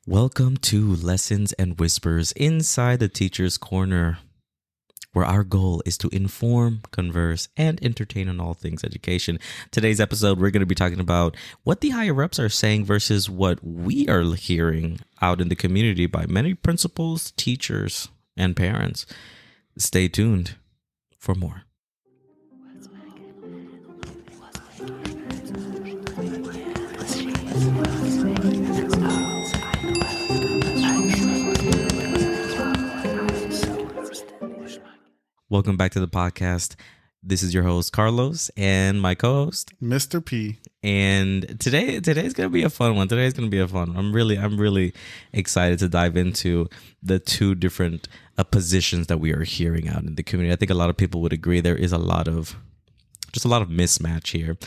Welcome to Lessons and Whispers inside the Teacher's Corner, where our goal is to inform, converse, and entertain on all things education. Today's episode, we're going to be talking about what the higher-ups are saying versus what we are hearing out in the community by many principals, teachers, and parents. Stay tuned for more. Welcome back to the podcast. This is your host, Carlos, and my co-host, Mr. P. And today's going to be a fun one. I'm really excited to dive into the two different positions that we are hearing out in the community. I think a lot of people would agree there is a lot of mismatch here.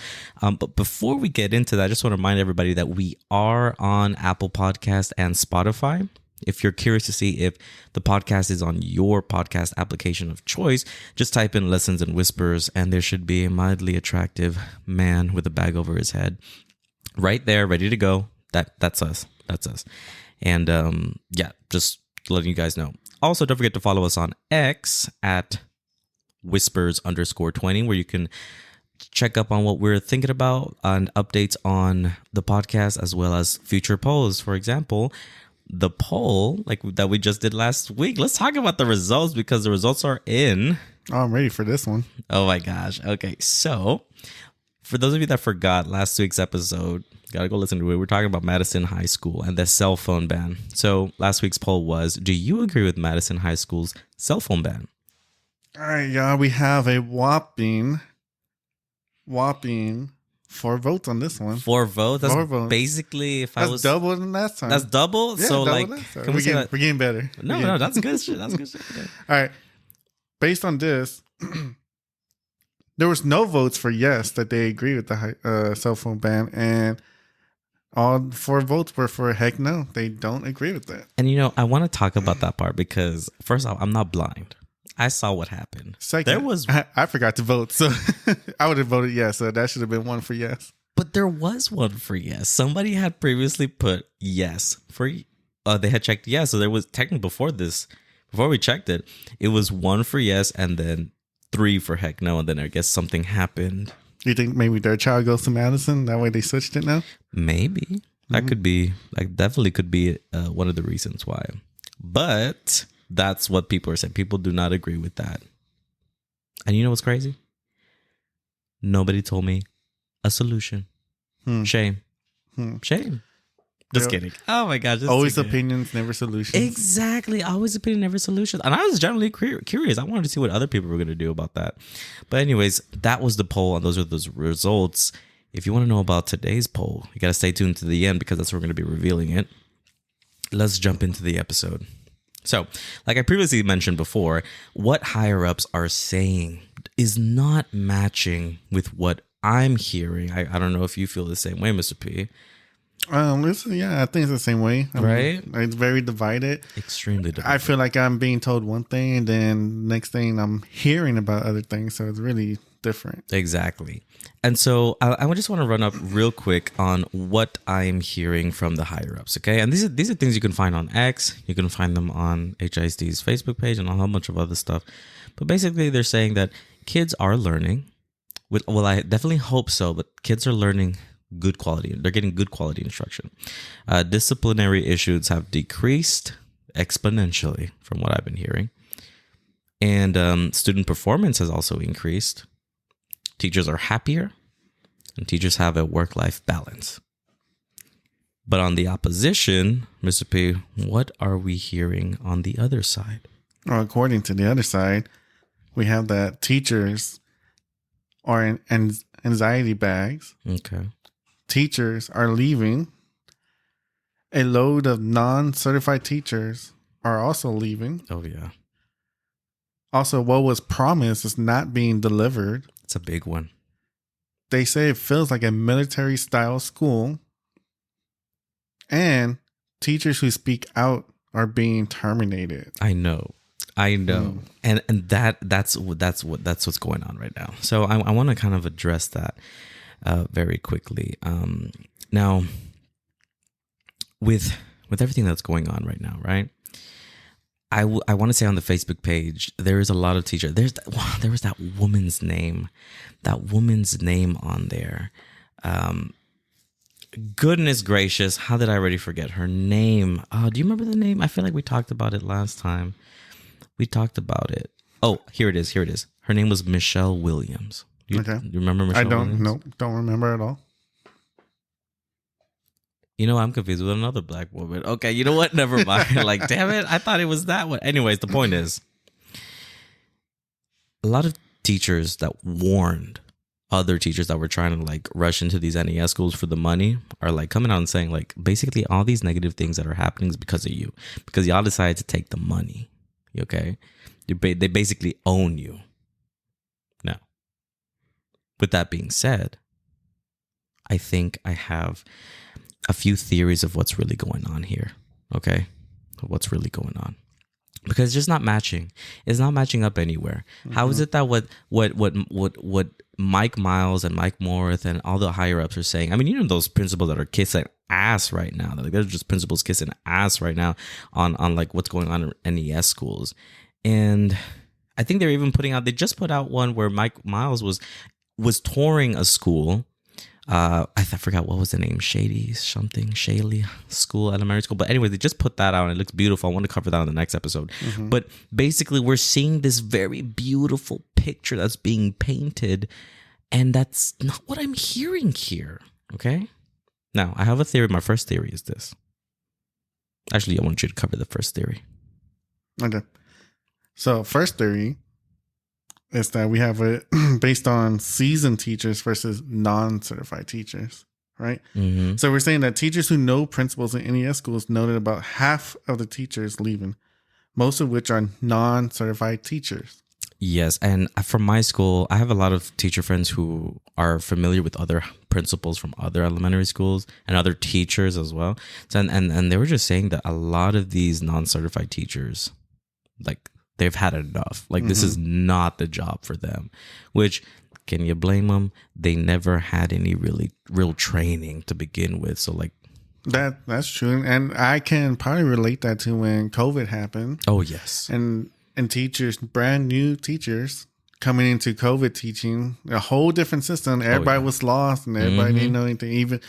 But before we get into that, I just want to remind everybody that we are on Apple Podcast and Spotify. If you're curious to see if the podcast is on your podcast application of choice, just type in Lessons and Whispers, and there should be a mildly attractive man with a bag over his head right there, ready to go. That's us. And just letting you guys know. Also, don't forget to follow us on X at Whispers_20, where you can check up on what we're thinking about and updates on the podcast, as well as future polls. For example, the poll that we just did last week. Let's talk about the results because the results are in. Oh, I'm ready for this one. Oh my gosh. Okay. So for those of you that forgot last week's episode, gotta go listen to it. We're talking about Madison High School and the cell phone ban. So last week's poll was, do you agree with Madison High School's cell phone ban? All right, y'all. We have a whopping 4 votes on this one. 4 votes. That's 4 votes. Basically, That's double than last time. That's double. Yeah, so double last time. We're getting better. No, that's good shit. That's good shit. Okay. All right. Based on this, there was no votes for yes that they agree with the cell phone ban, and all 4 votes were for heck no. They don't agree with that. And I want to talk about that part because first off, I'm not blind. I saw what happened. Second, I forgot to vote, so I would have voted yes. So that should have been 1 for yes. But there was 1 for yes. Somebody had previously put yes for. They had checked yes. So there was technically before we checked it, it was 1 for yes and then 3 for heck no. And then I guess something happened. You think maybe their child goes to Madison? That way they switched it now? Maybe. That could be, definitely could be one of the reasons why. But that's what people are saying. People do not agree with that. And you know what's crazy? Nobody told me a solution. Shame. Shame. Just kidding. Oh my gosh. Always opinions, never solutions. Exactly. Always opinion, never solutions. And I was generally curious. I wanted to see what other people were going to do about that. But anyways, that was the poll, and those are those results. If you want to know about today's poll, you got to stay tuned to the end because that's where we're going to be revealing it. Let's jump into the episode. So, like I previously mentioned before, what higher-ups are saying is not matching with what I'm hearing. I don't know if you feel the same way, Mr. P. I think it's the same way. Right? It's very divided. Extremely divided. I feel like I'm being told one thing, and then next thing I'm hearing about other things. So it's really different. Exactly. And so I just want to run up real quick on what I'm hearing from the higher ups. Okay. And these are things you can find on X. You can find them on HISD's Facebook page and a whole bunch of other stuff. But basically they're saying that kids are learning. Well, I definitely hope so, but kids are learning good quality. They're getting good quality instruction. Disciplinary issues have decreased exponentially from what I've been hearing. And student performance has also increased. Teachers are happier, and teachers have a work-life balance. But on the opposition, Mr. P, what are we hearing on the other side? Well, according to the other side, we have that teachers are in anxiety bags. Okay. Teachers are leaving. A load of non-certified teachers are also leaving. Oh, yeah. Also, what was promised is not being delivered. It's a big one. They say it feels like a military-style school. And teachers who speak out are being terminated. I know. And that's what's going on right now. So I want to kind of address that very quickly. Now, with with everything that's going on right now, right? I want to say on the Facebook page, there is a lot of teachers. There was that woman's name on there. Goodness gracious, how did I already forget her name? Oh, do you remember the name? I feel like we talked about it last time. We talked about it. Oh, here it is. Her name was Michelle Williams. Okay. You remember Michelle Williams? Don't remember at all. You know, I'm confused with another black woman. Okay, you know what? Never mind. Like, damn it. I thought it was that one. Anyways, the point is, a lot of teachers that warned other teachers that were trying to like rush into these NES schools for the money are like coming out and saying like, basically all these negative things that are happening is because of you, because y'all decided to take the money. Okay. They basically own you. Now, with that being said, I think I have a few theories of what's really going on here. Okay. What's really going on. Because it's just not matching. It's not matching up anywhere. Mm-hmm. How is it that what Mike Miles and Mike Morath and all the higher ups are saying? I mean, you know those principals that are kissing ass right now. Like they're just principals kissing ass right now on like what's going on in NES schools. And I think they're even putting out. They just put out one where Mike Miles was touring a school. I forgot what was the name, Shaley School, elementary school. But anyway, they just put that out and it looks beautiful. I want to cover that on the next episode. Mm-hmm. But basically, we're seeing this very beautiful picture that's being painted, and that's not what I'm hearing here. Okay. Now, I have a theory. My first theory is this. Actually, I want you to cover the first theory. Okay. So, first theory is that we have it based on seasoned teachers versus non-certified teachers, right? Mm-hmm. So we're saying that teachers who know principals in NES schools noted about half of the teachers leaving, most of which are non-certified teachers. Yes, and from my school, I have a lot of teacher friends who are familiar with other principals from other elementary schools and other teachers as well. So, and they were just saying that a lot of these non-certified teachers, like, they've had enough. Like, this is not the job for them, which, can you blame them? They never had any real training to begin with. So like that's true. And I can probably relate that to when COVID happened. Oh, yes. And teachers, brand new teachers coming into COVID teaching, a whole different system. Everybody was lost and everybody didn't know anything.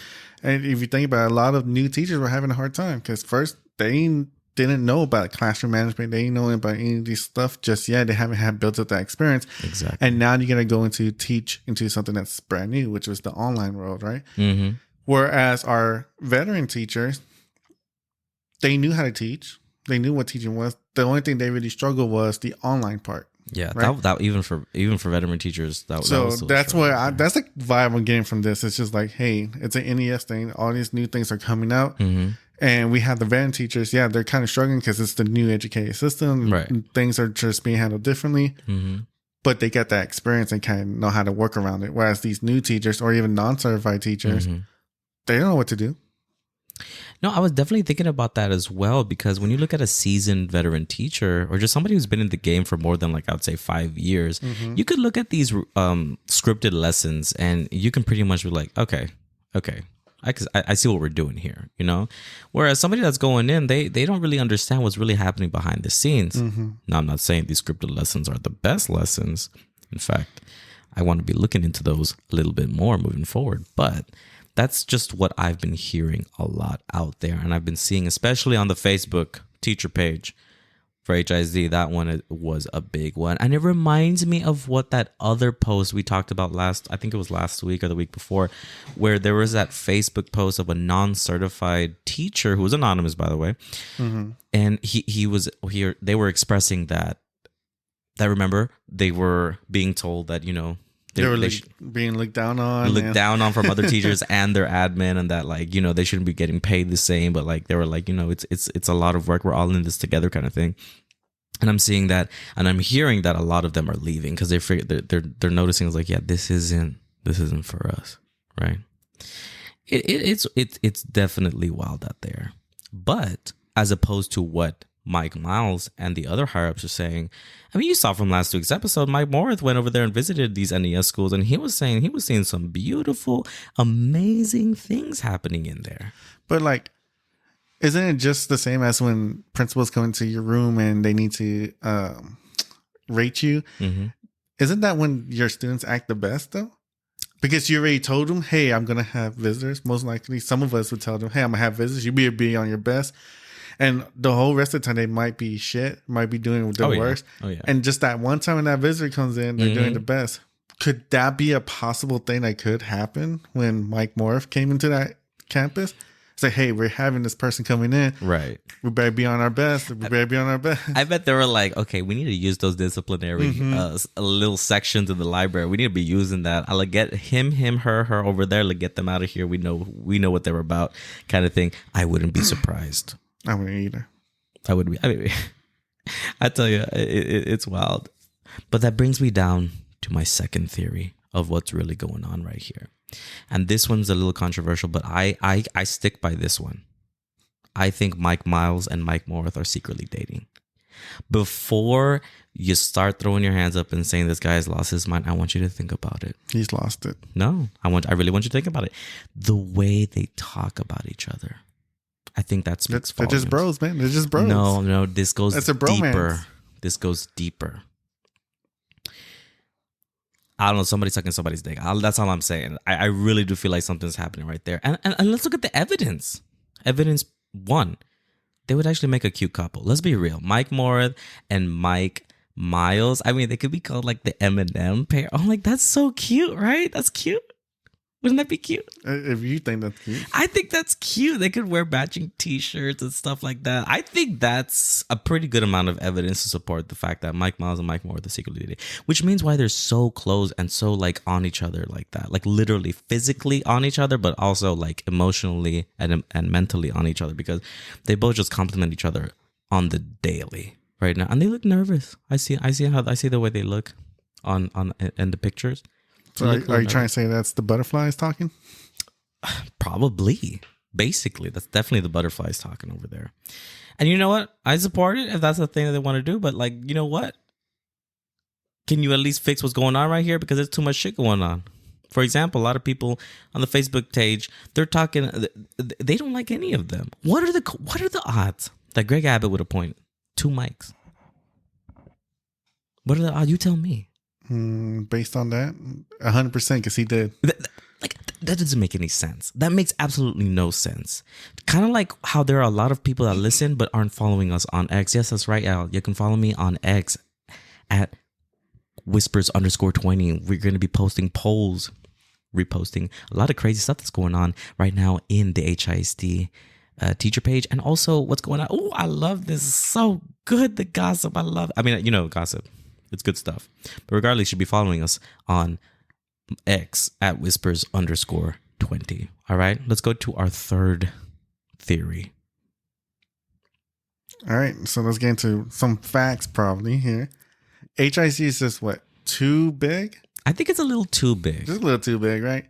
And if you think about it, a lot of new teachers were having a hard time because first they didn't know about classroom management. They didn't know about any of these stuff just yet. They haven't had built up that experience. Exactly. And now you're going to go into teach into something that's brand new, which was the online world, right? Mm-hmm. Whereas our veteran teachers, they knew how to teach. They knew what teaching was. The only thing they really struggled was the online part. Yeah, right? that even for veteran teachers, that's what that's the vibe I'm getting from this. It's just like, hey, it's an NES thing. All these new things are coming out. Mm-hmm. And we have the veteran teachers, yeah, they're kind of struggling because it's the new education system. Right. Things are just being handled differently. Mm-hmm. But they get that experience and kind of know how to work around it. Whereas these new teachers or even non-certified teachers, they don't know what to do. No, I was definitely thinking about that as well, because when you look at a seasoned veteran teacher or just somebody who's been in the game for more than, like, I would say 5 years, you could look at these scripted lessons and you can pretty much be like, okay. I see what we're doing here, you know? Whereas somebody that's going in, they don't really understand what's really happening behind the scenes. Mm-hmm. Now, I'm not saying these scripted lessons are the best lessons. In fact, I want to be looking into those a little bit more moving forward. But that's just what I've been hearing a lot out there. And I've been seeing, especially on the Facebook teacher page for HISD, that one was a big one. And it reminds me of what that other post we talked about I think it was last week or the week before, where there was that Facebook post of a non-certified teacher who was anonymous, by the way. Mm-hmm. And he was here. They were expressing that remember, they were being told that, you know, they were being looked down on from other teachers and their admin, and that, like, you know, they shouldn't be getting paid the same, but like they were like, you know, it's a lot of work, we're all in this together kind of thing. And I'm seeing that, and I'm hearing that a lot of them are leaving because they're noticing, it's like, yeah, this isn't for us, right? It's definitely wild out there. But as opposed to what Mike Miles and the other higher ups are saying, I mean, you saw from last week's episode, Mike Morath went over there and visited these NES schools, and he was saying he was seeing some beautiful, amazing things happening in there. But like, Isn't it just the same as when principals come into your room and they need to rate you? Mm-hmm. Isn't that when your students act the best though? Because you already told them, hey, I'm going to have visitors. Most likely, some of us would tell them, hey, I'm going to have visitors. You be on your best. And the whole rest of the time, they might be shit, might be doing the worst. Oh, yeah. And just that one time when that visitor comes in, they're doing the best. Could that be a possible thing that could happen when Mike Morath came into that campus? It's like, hey, we're having this person coming in. Right. We better be on our best. We better be on our best. I bet they were like, okay, we need to use those disciplinary little sections in the library. We need to be using that. I'll get him, her over there. Let's get them out of here. We know what they're about, kind of thing. I wouldn't be surprised. I wouldn't either. I would be. I mean, I tell you, it's wild. But that brings me down to my second theory of what's really going on right here. And this one's a little controversial, but I stick by this one. I think Mike Miles and Mike Morath are secretly dating. Before you start throwing your hands up and saying this guy has lost his mind, I want you to think about it. He's lost it. No, I really want you to think about it. The way they talk about each other. I think that speaks volumes. They're just bros, man. They're just bros. No, this goes That's a bromance. deeper. This goes deeper. I don't know, somebody's sucking somebody's dick. That's all I'm saying. I really do feel like something's happening right there. And let's look at the evidence. Evidence one, they would actually make a cute couple. Let's be real. Mike Morath and Mike Miles. I mean, they could be called like the M&M pair. I'm like, that's so cute, right? That's cute. Wouldn't that be cute? If you think that's cute. I think that's cute. They could wear matching t-shirts and stuff like that. I think that's a pretty good amount of evidence to support the fact that Mike Miles and Mike Moore are the secretly dating, which means why they're so close and so like on each other like that, like literally physically on each other, but also like emotionally and mentally on each other, because they both just compliment each other on the daily right now. And they look nervous. I see the way they look on in the pictures. So are you trying to say that's the butterflies talking? Probably. Basically, that's definitely the butterflies talking over there. And you know what? I support it if that's the thing that they want to do. But like, you know what? Can you at least fix what's going on right here? Because there's too much shit going on. For example, a lot of people on the Facebook page, they're talking, they don't like any of them. What are the odds that Greg Abbott would appoint 2 mics? What are the odds? You tell me. Based on that, 100%, because he did. That doesn't make any sense. That makes absolutely no sense. Kind of like how there are a lot of people that listen but aren't following us on X. Yes, that's right, Al. You can follow me on X at whispers_20. We're going to be posting polls, reposting a lot of crazy stuff that's going on right now in the HISD teacher page. And also what's going on. Oh, I love this. So good. The gossip. I love it. I mean, you know, gossip. It's good stuff. But regardless, you should be following us on X at whispers_20. All right, let's go to our third theory. All right, so let's get into some facts probably here. HIC is just what, too big? I think it's a little too big. Just a little too big, right?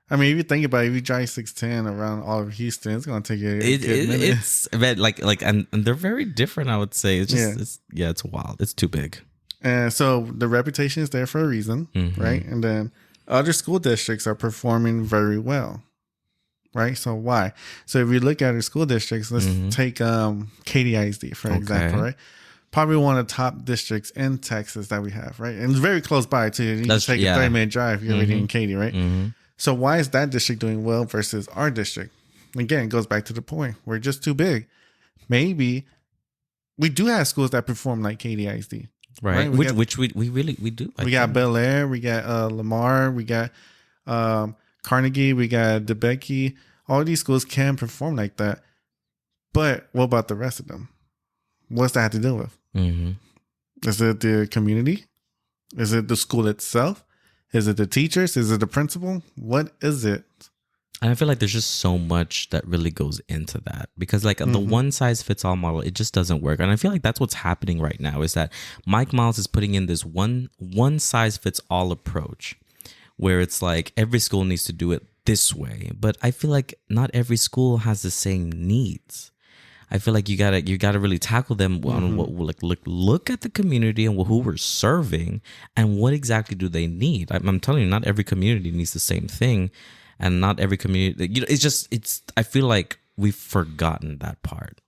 I mean, if you think about it, if you drive 610 around all of Houston, it's going to take you a good minute. It's like, and they're very different, I would say. It's just, it's wild. It's too big. And so the reputation is there for a reason, right? And then other school districts are performing very well, right? So why? So if you look at our school districts, let's take KDISD, for example, right? Probably one of the top districts in Texas that we have, right? And it's very close by, too. You can take a 30-minute drive. You're already in Katy, right? So why is that district doing well versus our district? Again, it goes back to the point. We're just too big. Maybe we do have schools that perform like KDISD. Right. Which we do. We got Bel Air, we got Lamar, we got Carnegie, we got DeBakey. All these schools can perform like that. But what about the rest of them? What's that have to do with? Is it the community? Is it the school itself? Is it the teachers? Is it the principal? What is it? And I feel like there's just so much that really goes into that, because like the one size fits all model, it just doesn't work. And I feel like that's what's happening right now, is that Mike Miles is putting in this one size fits all approach where it's like every school needs to do it this way. But I feel like not every school has the same needs. I feel like you gotta really tackle them on what, like look at the community and who we're serving and what exactly do they need. I'm telling you, not every community needs the same thing. And not every community, you know, I feel like we've forgotten that part.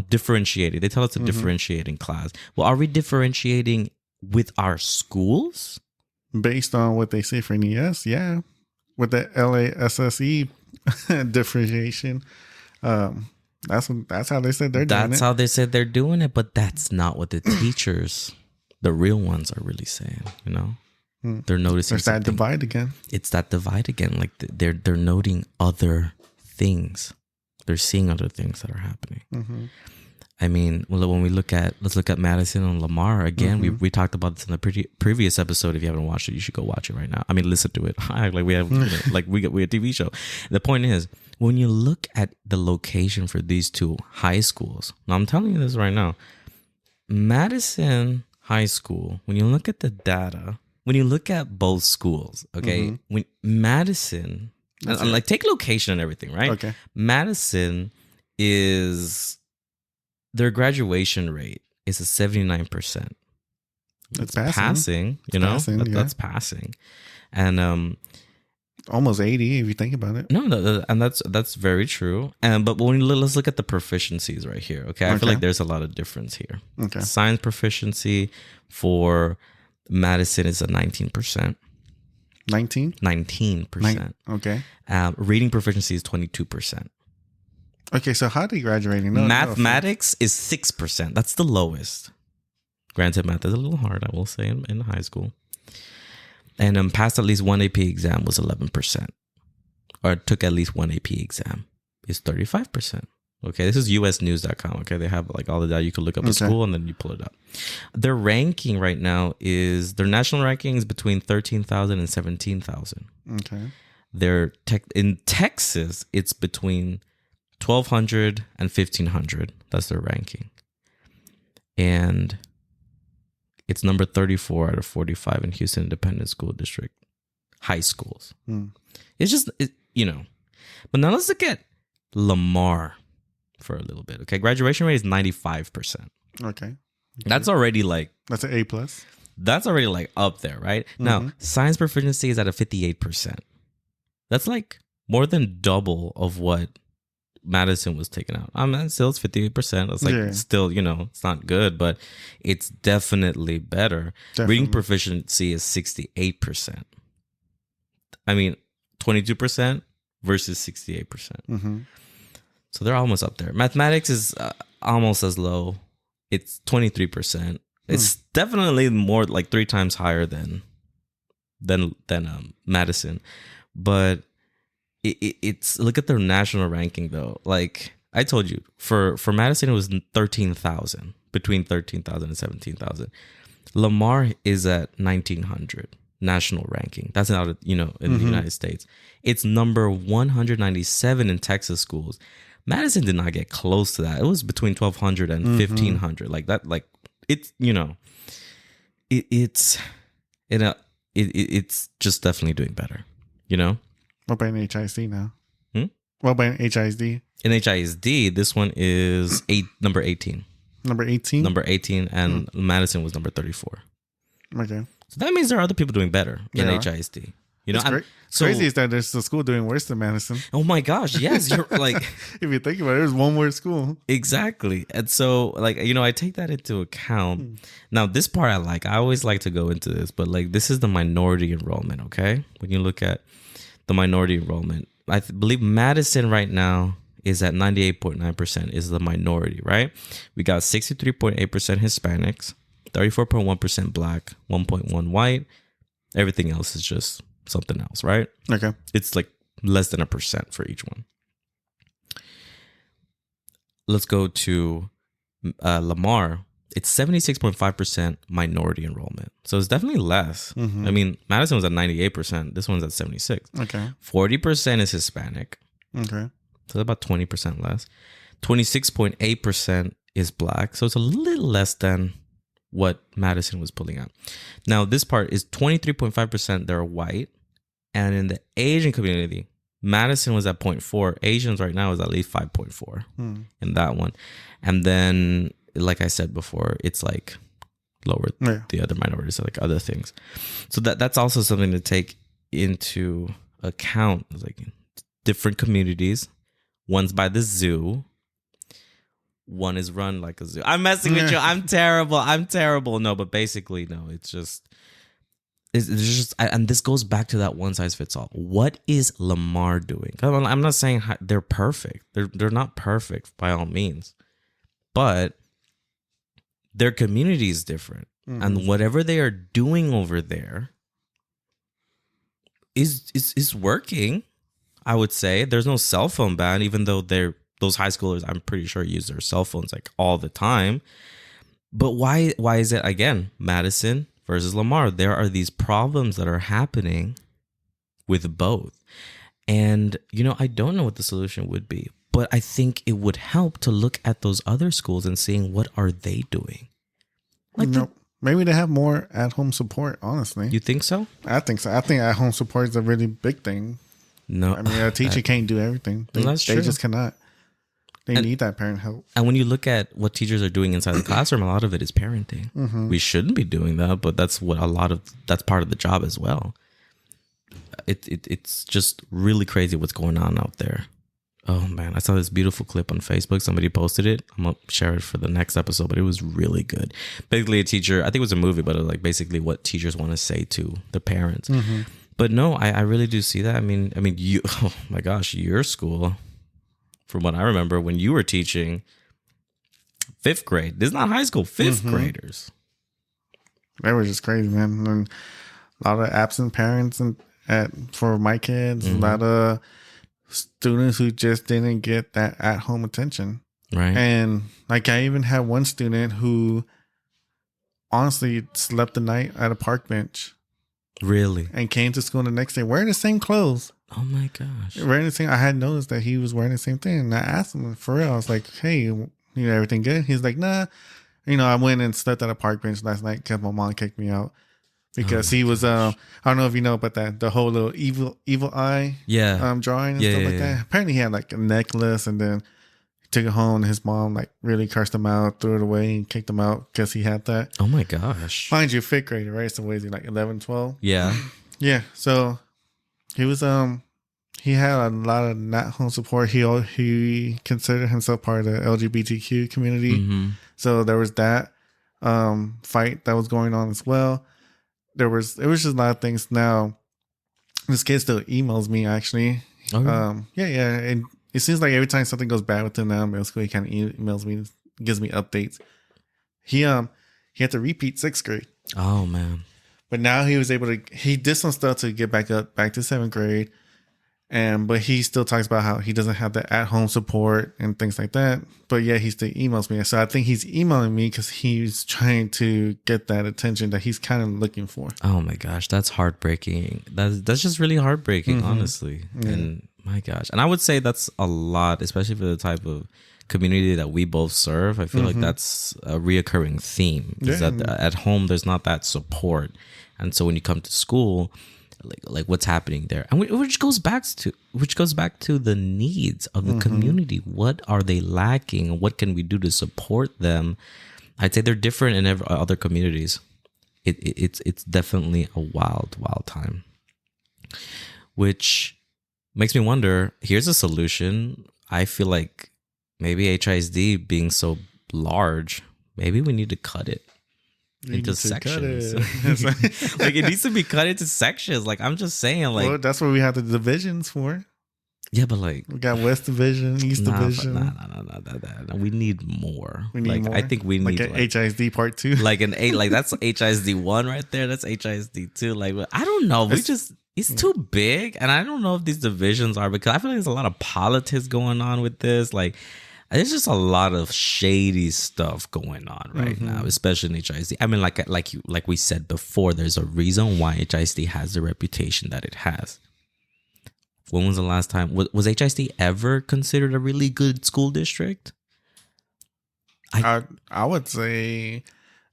Differentiating. They tell us to differentiate in class. Well, are we differentiating with our schools? Based on what they say for NES, yeah. With the LASSE differentiation. That's how they said they're doing it. That's how they said they're doing it, but that's not what the teachers, the real ones, are really saying, They're noticing There's that divide again. It's that divide again. Like they're noting other things. They're seeing other things that are happening. Mm-hmm. I mean, when let's look at Madison and Lamar again. We talked about this in the previous episode. If you haven't watched it, you should go watch it right now. I mean, listen to it. We have we a TV show. The point is, when you look at the location for these two high schools, now I'm telling you this right now, Madison High School. When you look at the data, when you look at both schools, okay, when Madison. And like take location and everything, right? Okay. Madison is their graduation rate is a 79%. That's passing, that's passing, and almost 80 if you think about it. No, and that's very true. But let's look at the proficiencies right here. Okay, I feel like there's a lot of difference here. Okay, science proficiency for Madison is a 19%. 19%. Okay. Reading proficiency is 22%. Okay, so how are they graduating? Mathematics is 6%. That's the lowest. Granted, math is a little hard, I will say, in high school. And passed at least one AP exam was 11%. Or took at least one AP exam is 35%. Okay, this is usnews.com. Okay, they have like all the data. You can look up the school and then you pull it up. Their ranking right now is their national ranking is between 13,000 and 17,000. Okay. In Texas, it's between 1,200 and 1,500. That's their ranking, and it's number 34 out of 45 in Houston Independent School District high schools. It's just But now let's look at Lamar for a little bit. Okay, graduation rate is 95%. Okay. That's already like that's an A+. That's already like up there, right? Now, science proficiency is at a 58%. That's like more than double of what Madison was taken out. I mean, still it's 58%. It's like still, it's not good, but it's definitely better. Reading proficiency is 68%. I mean, 22% versus 68%. So they're almost up there. Mathematics is almost as low. It's 23%. It's definitely more like 3 times higher than Madison. But it's look at their national ranking though. Like I told you, for Madison it was 13,000, between 13,000 and 17,000. Lamar is at 1,900 national ranking. That's not in the United States. It's number 197 in Texas schools. Madison did not get close to that. It was between 1,200 and 1,500. Like that. Like it's it's just definitely doing better. What about in HISD now? What about in HISD? In HISD, this one is number 18. Number 18? Number 18, and Madison was number 34. Okay. So that means there are other people doing better in HISD. It's crazy is that there's a school doing worse than Madison. Oh my gosh, yes. You're like if you think about it, there's one more school. Exactly. And so like, I take that into account. Now this part I always like to go into this, but like this is the minority enrollment, okay? When you look at the minority enrollment, I believe Madison right now is at 98.9% is the minority, right? We got 63.8% Hispanics, 34.1% Black, 1.1 white. Everything else is just something else, right? Okay. It's like less than 1% for each one. Let's go to Lamar. It's 76.5% minority enrollment. So it's definitely less. I mean, Madison was at 98%. This one's at 76. Okay. 40% is Hispanic. Okay. So about 20% less. 26.8% is Black. So it's a little less than what Madison was pulling out. Now, this part is 23.5% they're white. And in the Asian community, Madison was at 0.4. Asians right now is at least 5.4 in that one. And then, like I said before, it's like lower the other minorities, like other things. So that's also something to take into account. Like different communities One's by the zoo. One is run like a zoo. I'm messing with you. I'm terrible. No, but basically, no. It's just, and this goes back to that one size fits all. What is Lamar doing? I'm not saying they're perfect. They're not perfect by all means, but their community is different, and whatever they are doing over there is working. I would say there's no cell phone ban, even though those high schoolers, I'm pretty sure, use their cell phones like all the time. But why is it, again, Madison versus Lamar? There are these problems that are happening with both. And, I don't know what the solution would be, but I think it would help to look at those other schools and seeing what are they doing. Like maybe they have more at-home support, honestly. You think so? I think so. I think at-home support is a really big thing. No. I mean, a teacher can't do everything. They just cannot. They need that parent help. And when you look at what teachers are doing inside the classroom, a lot of it is parenting. We shouldn't be doing that, but that's part of the job as well. It's just really crazy what's going on out there. Oh man, I saw this beautiful clip on Facebook. Somebody posted it. I'm gonna share it for the next episode, but it was really good. Basically, a teacher, I think it was a movie, but it was like basically what teachers want to say to the parents. But no, I really do see that. I mean, you. Oh my gosh, your school. From what I remember, when you were teaching 5th grade, this is not high school, 5th graders. They were just crazy, man. And a lot of absent parents for my kids, a lot of students who just didn't get that at-home attention. Right. And like I even had one student who honestly slept the night at a park bench. Really? And came to school the next day wearing the same clothes. Oh my gosh. Wearing the same. I had noticed that he was wearing the same thing. And I asked him for real. I was like, hey, everything good? He's like, nah. I went and slept at a park bench last night because my mom kicked me out. Because he was, I don't know if you know about that, the whole little evil eye drawing and stuff like that. Apparently he had like a necklace and then he took it home and his mom like really cursed him out, threw it away and kicked him out because he had that. Oh my gosh. Mind you, 5th grader, right? So what is he, like 11, 12? Yeah. Yeah. So he was, he had a lot of not home support. He considered himself part of the LGBTQ community. So there was that fight that was going on as well. It was just a lot of things. Now, this kid still emails me actually. Okay. Yeah. And it seems like every time something goes bad with him now in middle school, he kind of emails me, gives me updates. He had to repeat 6th grade. Oh man. But now he did some stuff to get back to 7th grade. But he still talks about how he doesn't have the at-home support and things like that. But yeah, he still emails me. So I think he's emailing me because he's trying to get that attention that he's kind of looking for. Oh my gosh, that's heartbreaking. That's just really heartbreaking, honestly. Yeah. And my gosh, and I would say that's a lot, especially for the type of community that we both serve. I feel like that's a reoccurring theme. Is that at home there's not that support, and so when you come to school, like what's happening there, and which goes back to the needs of the community. What are they lacking? What can we do to support them? I'd say they're different in other communities. It's definitely a wild time, which makes me wonder. Here's a solution. I feel like maybe HISD being so large, maybe we need to cut it into sections. Like it needs to be cut into sections. Like I'm just saying, like, well, that's what we have the divisions for. Yeah, but like we got West Division, East Division. No. We need more. We need more. I think we need like an HISD part 2. Like an 8. Like that's HISD 1 right there. That's HISD 2. Like I don't know. It's too big, and I don't know if these divisions are, because I feel like there's a lot of politics going on with this. Like there's just a lot of shady stuff going on right now, especially in HISD. I mean, like we said before, there's a reason why HISD has the reputation that it has. When was the last time? Was HISD ever considered a really good school district? I would say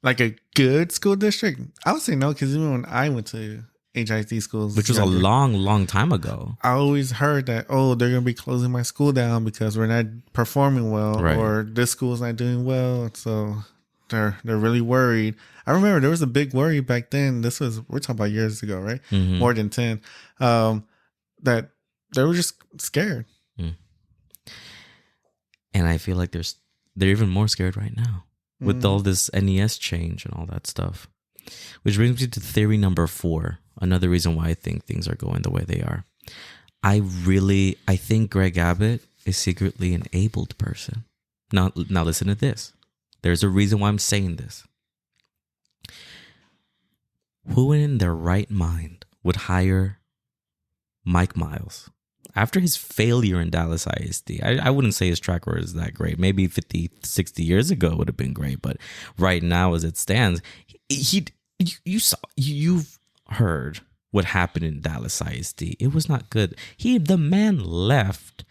like a good school district. I would say no, because even when I went to HISD schools, which was a long time ago, I always heard that, they're going to be closing my school down because we're not performing well, right, or this school's not doing well. So they're really worried. I remember there was a big worry back then. We're talking about years ago, right? More than 10. That they were just scared. And I feel like they're even more scared right now with all this NES change and all that stuff. Which brings me to theory number 4. Another reason why I think things are going the way they are. I think Greg Abbott is secretly an abled person. Now listen to this. There's a reason why I'm saying this. Who in their right mind would hire Mike Miles? After his failure in Dallas ISD, I wouldn't say his track record is that great. Maybe 50, 60 years ago it would have been great. But right now as it stands, you've heard what happened in Dallas ISD. It was not good. The man left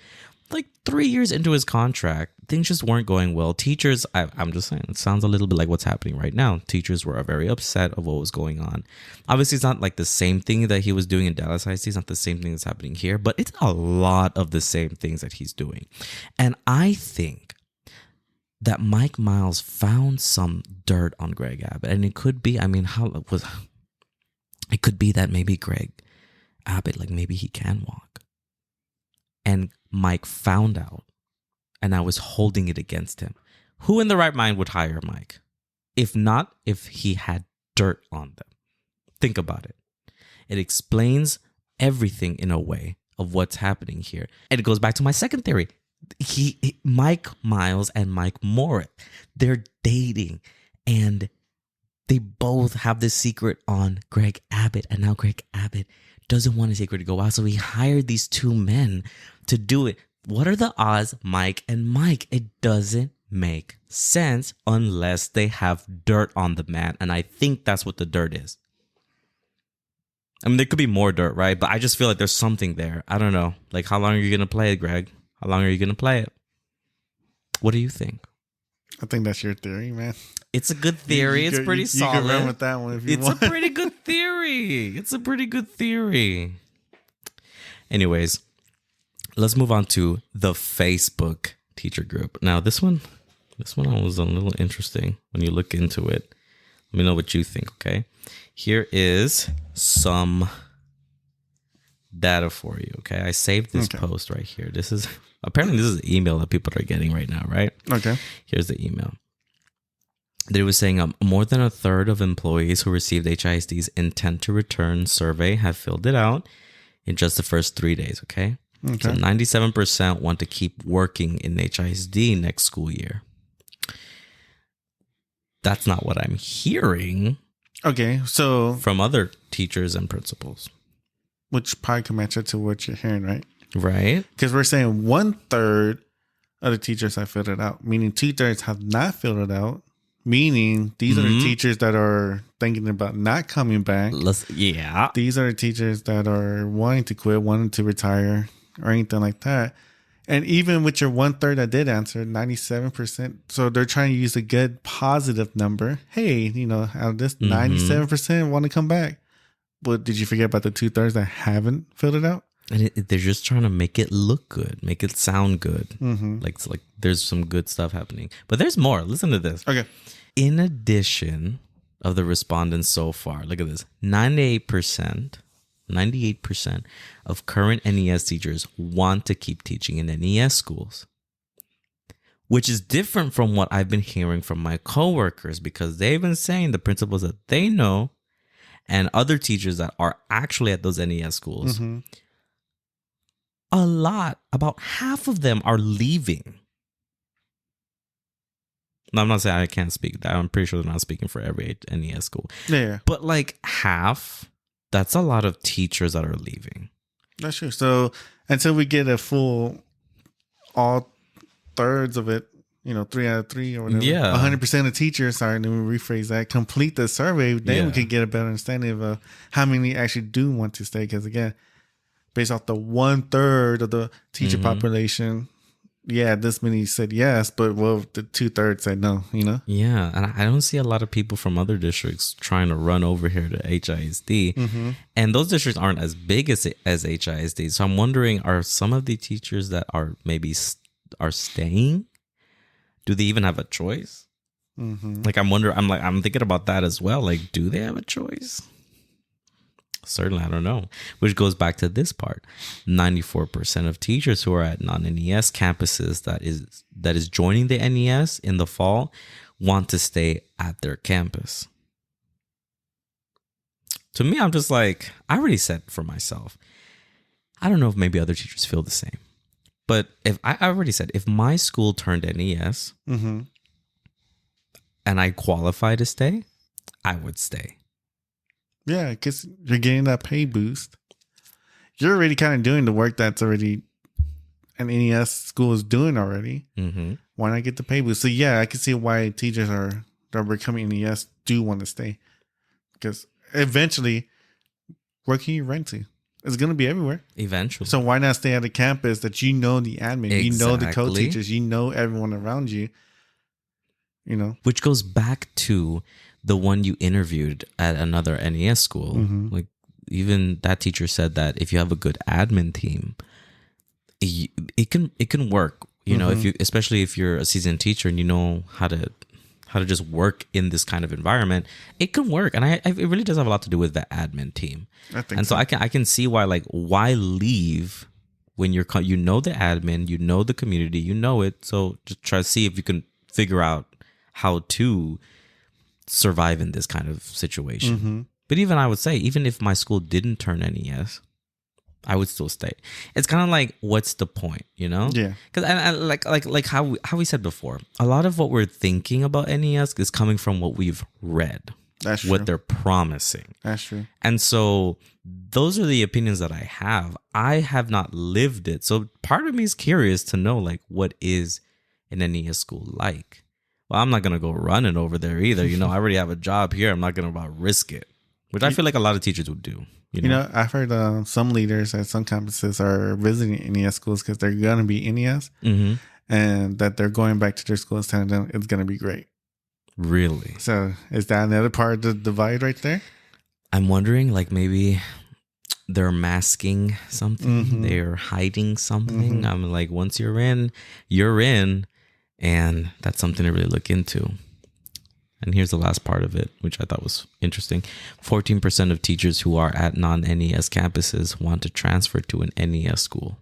like 3 years into his contract. Things just weren't going well. Teachers, I'm just saying, it sounds a little bit like what's happening right now. Teachers were very upset of what was going on. Obviously, it's not like the same thing that he was doing in Dallas ISD. It's not the same thing that's happening here, but it's a lot of the same things that he's doing. And I think that Mike Miles found some dirt on Greg Abbott. And it could be, it could be that maybe Greg Abbott, like maybe he can walk. And Mike found out, and I was holding it against him. Who in the right mind would hire Mike? If not, if he had dirt on them. Think about it. It explains everything in a way of what's happening here. And it goes back to my second theory. Mike Miles and Mike Morath, they're dating, and they both have this secret on Greg Abbott, and now Greg Abbott doesn't want his secret to go out, so he hired these two men to do it. What are the odds, Mike and Mike? It doesn't make sense unless they have dirt on the man, and I think that's what the dirt is. I mean, there could be more dirt, right? But I just feel like there's something there. I don't know. Like, how long are you going to play it, Greg? How long are you going to play it? What do you think? I think that's your theory, man. It's a good theory. It's pretty solid. You can run with that one if you want. It's a pretty good theory. It's a pretty good theory. Anyways, let's move on to the Facebook teacher group. Now, this one was a little interesting when you look into it. Let me know what you think, okay? Here is some data for you, okay? I saved this post right here. Apparently this is an email that people are getting right now, right? Okay. Here's the email. They were saying more than a third of employees who received HISD's intent to return survey have filled it out in just the first 3 days, okay? So 97% want to keep working in HISD next school year. That's not what I'm hearing. Okay, so from other teachers and principals. Which probably can match up to what you're hearing, right? Right. Because we're saying 1/3 of the teachers have filled it out, meaning 2/3 have not filled it out. Meaning these are the teachers that are thinking about not coming back. These are the teachers that are wanting to quit, wanting to retire, or anything like that. And even with your 1/3 that did answer, 97%. So they're trying to use a good positive number. Hey, out of this, 97% want to come back. But did you forget about the 2/3 that haven't filled it out? And they're just trying to make it look good, make it sound good. Like there's some good stuff happening. But there's more. Listen to this. Okay. In addition of the respondents so far, look at this. 98% of current NES teachers want to keep teaching in NES schools, which is different from what I've been hearing from my coworkers, because they've been saying, the principals that they know and other teachers that are actually at those NES schools, about half of them are leaving. Now, I'm not saying I can't speak that. I'm pretty sure they're not speaking for every NES school. Yeah. But like half, that's a lot of teachers that are leaving. That's true. So until we get a full, all thirds of it, 3 out of 3 or whatever. Yeah. 100% of teachers, sorry, let me rephrase that, complete the survey, then we could get a better understanding of how many actually do want to stay. Because again, based off the 1/3 of the teacher population, this many said yes, but the 2/3 said no, Yeah, and I don't see a lot of people from other districts trying to run over here to HISD. And those districts aren't as big as HISD. So I'm wondering, are some of the teachers that are maybe are staying, do they even have a choice? Like I'm thinking about that as well. Like, do they have a choice? Certainly, I don't know. Which goes back to this part. 94% of teachers who are at non-NES campuses that is joining the NES in the fall want to stay at their campus. To me, I'm just like, I already said for myself. I don't know if maybe other teachers feel the same. But if I already said, if my school turned NES and I qualify to stay, I would stay. Yeah, because you're getting that pay boost. You're already kind of doing the work that's already an NES school is doing already. Mm-hmm. Why not get the pay boost? So yeah, I can see why teachers that are becoming NES do want to stay. Because eventually, where can you rent to? It's going to be everywhere. Eventually. So why not stay at a campus that you know the admin, you know the co-teachers, you know everyone around you, you know? Which goes back to the one you interviewed at another NES school. Like, even that teacher said that if you have a good admin team, it can work. You know, if you, especially if you're a seasoned teacher and you know how to just work in this kind of environment, it can work. And it really does have a lot to do with the admin team. I think so. I can see why leave when you know the admin, you know the community, you know it. So just try to see if you can figure out how to survive in this kind of situation. But even I would say, even if my school didn't turn NES, I would still stay. It's kind of like, what's the point, you know? Yeah. Because like how we said before, a lot of what we're thinking about NES is coming from what we've read. That's true. What they're promising. That's true. And so those are the opinions that I have. I have not lived it. So part of me is curious to know, like, what is an NES school like? Well, I'm not going to go running over there either. You know, I already have a job here. I'm not going to risk it, which I feel like a lot of teachers would do. You know, I've heard some leaders at some campuses are visiting NES schools because they're going to be NES and that they're going back to their schools telling them it's going to be great. Really? So is that another part of the divide right there? I'm wondering, like, maybe they're masking something. They're hiding something. I'm like, once you're in, you're in. And that's something to really look into. And here's the last part of it, which I thought was interesting. 14% of teachers who are at non-NES campuses want to transfer to an NES school.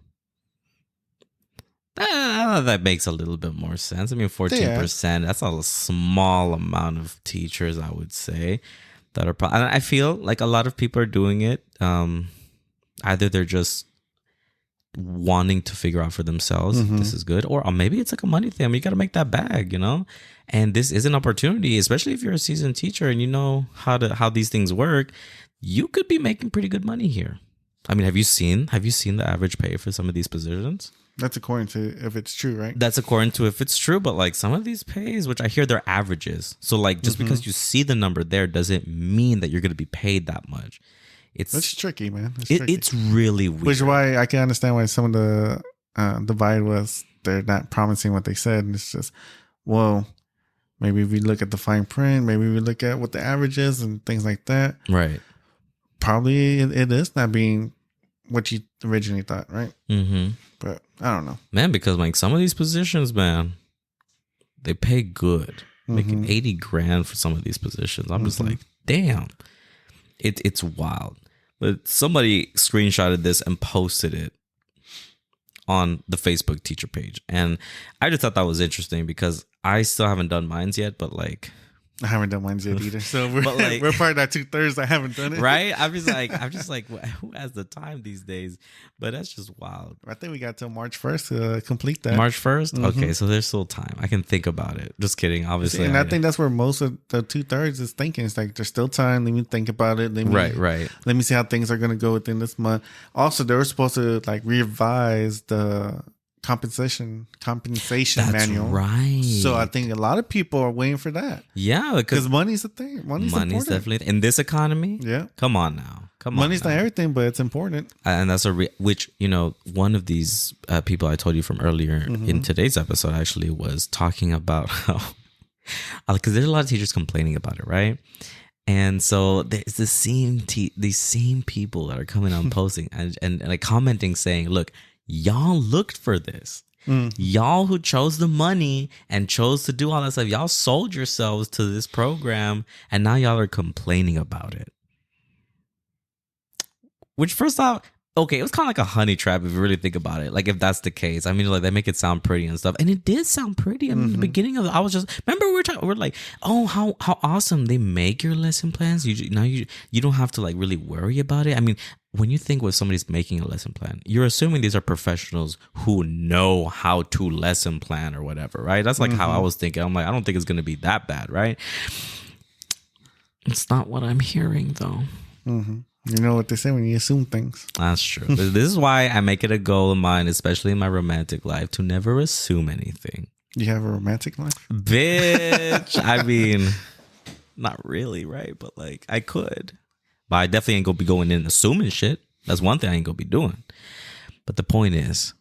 That makes a little bit more sense. I mean, 14%, that's a small amount of teachers, I would say, that are and I feel like a lot of people are doing it. Either they're just wanting to figure out for themselves if this is good, or maybe it's like a money thing. I mean, you got to make that bag, you know? And this is an opportunity, especially if you're a seasoned teacher and you know how these things work. You could be making pretty good money here. I mean, have you seen the average pay for some of these positions? That's according to if it's true, right? That's according to if it's true, but like some of these pays, which I hear they're averages. So like just because you see the number there doesn't mean that you're going to be paid that much. It's tricky, man. It's really weird. Which is why I can understand why some of the divide was they're not promising what they said. And it's just, well, maybe we look at the fine print, maybe we look at what the average is and things like that. Right. Probably it is not being what you originally thought, right? But I don't know. Man, because like some of these positions, man, they pay good. Making 80 grand for some of these positions. I'm just like, damn. It's wild. But somebody screenshotted this and posted it on the Facebook teacher page. And I just thought that was interesting because I still haven't done mine yet, but like I haven't done mine yet either. So we're part of that 2/3 I haven't done it. Right? I'm just like, who has the time these days? But that's just wild. I think we got till March 1st to complete that. March 1st? Okay, so there's still time. I can think about it. Just kidding, obviously. And I think that's where most of the 2/3 is thinking. It's like, there's still time. Let me think about it. Right. Let me see how things are going to go within this month. Also, they were supposed to like revise the compensation That's manual. Right. So I think a lot of people are waiting for that. Yeah, because money's a thing. Money's definitely in this economy. Yeah. Come on now. Money's not everything, but it's important. And that's which, you know, one of these people I told you from earlier in today's episode actually was talking about how, because there's a lot of teachers complaining about it, right? And so there's these same people that are coming on posting and like commenting saying, look, y'all looked for this. Y'all who chose the money and chose to do all that stuff, y'all sold yourselves to this program and now y'all are complaining about it. Which first off, okay, it was kind of like a honey trap if you really think about it. Like if that's the case, I mean, like they make it sound pretty and stuff, and it did sound pretty. I mean, the beginning of it, I was just remember we're like, oh, how awesome they make your lesson plans. You don't have to like really worry about it. I mean, when you think when somebody's making a lesson plan, you're assuming these are professionals who know how to lesson plan or whatever, right? That's like how I was thinking. I'm like, I don't think it's gonna be that bad, right? It's not what I'm hearing though. You know what they say when you assume things. That's true. This is why I make it a goal of mine, especially in my romantic life, to never assume anything. You have a romantic life? Bitch. I mean, not really, right? But like, I could. But I definitely ain't gonna be going in and assuming shit. That's one thing I ain't gonna be doing. But the point is,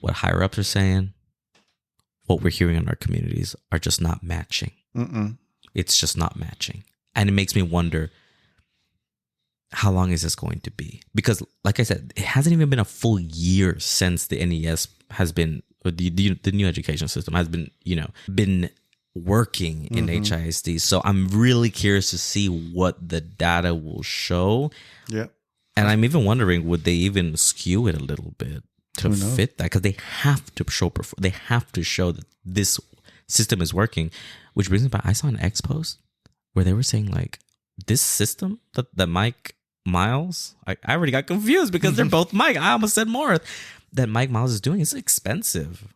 what higher ups are saying, what we're hearing in our communities are just not matching. It's just not matching. And it makes me wonder, how long is this going to be? Because, like I said, it hasn't even been a full year since the NES has been, or the new education system has been, been working in HISD. So I'm really curious to see what the data will show. Yeah. And I'm even wondering, would they even skew it a little bit to fit that? Because they have to show that this system is working. Which brings me back, I saw an X post where they were saying like, this system that Mike Miles, I already got confused because they're both Mike. I almost said Morath. That Mike Miles is doing is expensive.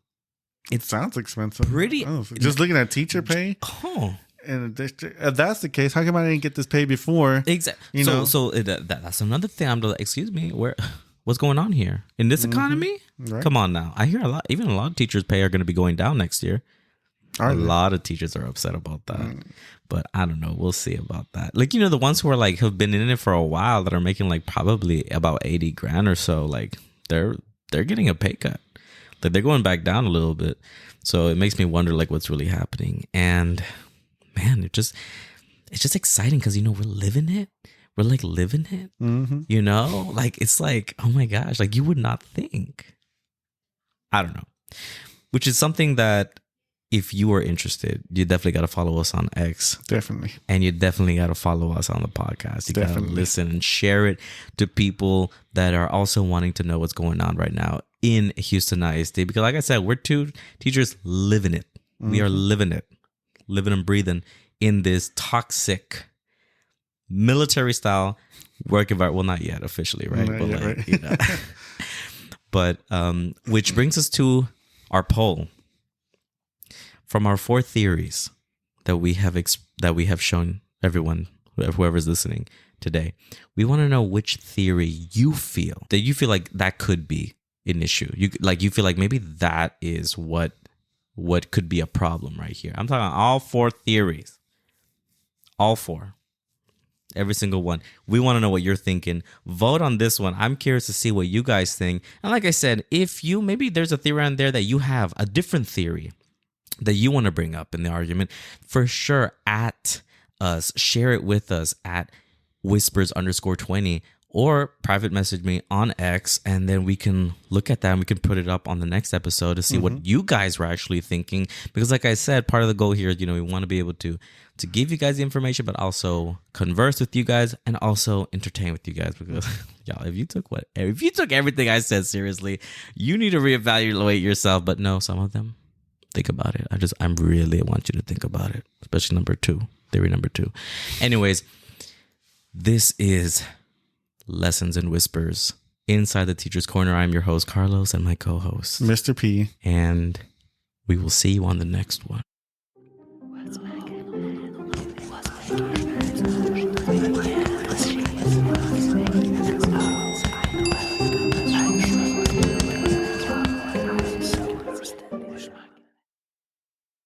It sounds expensive. Pretty. Just looking at teacher pay. Oh. In a district. If that's the case, how come I didn't get this pay before? Exactly. So that's another thing. I'm like, excuse me, what's going on here in this economy? Right. Come on now. I hear a lot of teachers' pay are going to be going down next year. A lot of teachers are upset about that. But I don't know. We'll see about that. Like, the ones who are like have been in it for a while that are making like probably about 80 grand or so, like they're getting a pay cut. Like they're going back down a little bit. So it makes me wonder like what's really happening. And man, it's just exciting because we're living it. We're like living it. Like it's like, oh my gosh, like you would not think. I don't know. Which is something that, if you are interested, you definitely got to follow us on X. Definitely. And you definitely got to follow us on the podcast. You got to listen and share it to people that are also wanting to know what's going on right now in Houston ISD. Because like I said, we're two teachers living it. We are living it. Living and breathing in this toxic military style work environment. Well, not yet officially, right? Not but yet, like, right? But which brings us to our poll. From our 4 theories that we have shown everyone, whoever's listening today, we want to know which theory you feel like that could be an issue. You feel like maybe that is what could be a problem right here. I'm talking all 4 theories, all 4, every single one. We want to know what you're thinking. Vote on this one. I'm curious to see what you guys think. And like I said, if maybe there's a theory on there that you have a different theory that you want to bring up in the argument, for sure, at us, share it with us at whispers_20 or private message me on X, and then we can look at that and we can put it up on the next episode to see what you guys were actually thinking. Because like I said, part of the goal here is, we want to be able to give you guys the information, but also converse with you guys and also entertain with you guys. Because y'all, if you took everything I said seriously, you need to reevaluate yourself. But no, some of them, think about it. I really want you to think about it, especially theory number 2. Anyways, this is Lessons and Whispers inside the Teacher's Corner. I'm your host, Carlos, and my co-host, Mr. P. And we will see you on the next one. What's back?